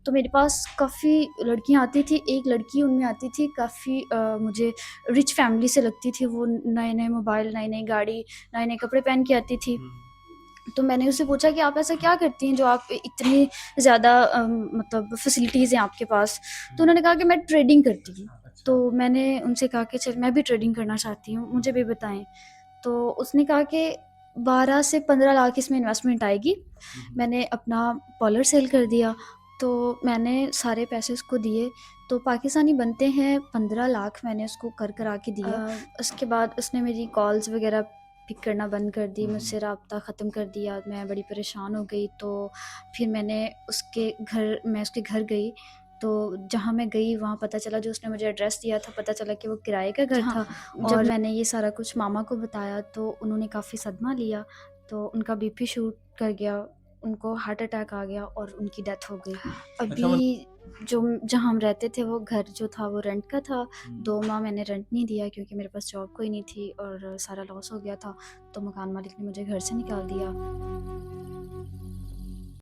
तो मेरे पास काफ़ी लड़कियाँ आती थी, एक लड़की उनमें आती थी काफ़ी मुझे रिच फैमिली से लगती थी, वो नए-नए मोबाइल, नई-नई गाड़ी, नए-नए कपड़े पहन के आती थी। हुँ। तो मैंने उससे पूछा कि आप ऐसा क्या करती हैं जो आप इतनी ज़्यादा मतलब फैसिलिटीज़ हैं आपके पास? तो हुँ। उन्होंने कहा कि मैं ट्रेडिंग करती हूँ। अच्छा, अच्छा। तो मैंने उनसे कहा कि चल मैं भी ट्रेडिंग करना चाहती हूँ, मुझे भी बताएँ। तो उसने कहा कि 12 से 15 लाख इसमें इन्वेस्टमेंट आएगी। हुँ, हुँ। मैंने अपना पार्लर सेल कर दिया, तो मैंने सारे पैसे उसको दिए, तो पाकिस्तानी बनते हैं 15 लाख मैंने उसको कर करा के दिया। उसके बाद उसने मेरी कॉल्स वग़ैरह पिक करना बंद कर दी, हुँ, हुँ। मुझसे राब्ता ख़त्म कर दिया, मैं बड़ी परेशान हो गई। तो फिर मैं उसके घर गई, तो जहाँ मैं गई वहाँ पता चला जो उसने मुझे एड्रेस दिया था, पता चला कि वो किराए का घर था। जब मैंने ये सारा कुछ मामा को बताया तो उन्होंने काफ़ी सदमा लिया, तो उनका बीपी शूट कर गया, उनको हार्ट अटैक आ गया और उनकी डेथ हो गई। अच्छा मतलब अभी जो जहाँ हम रहते थे वो घर जो था वो रेंट का था, हुँ। 2 माह मैंने रेंट नहीं दिया क्योंकि मेरे पास जॉब कोई नहीं थी और सारा लॉस हो गया था, तो मकान मालिक ने मुझे घर से निकाल दिया।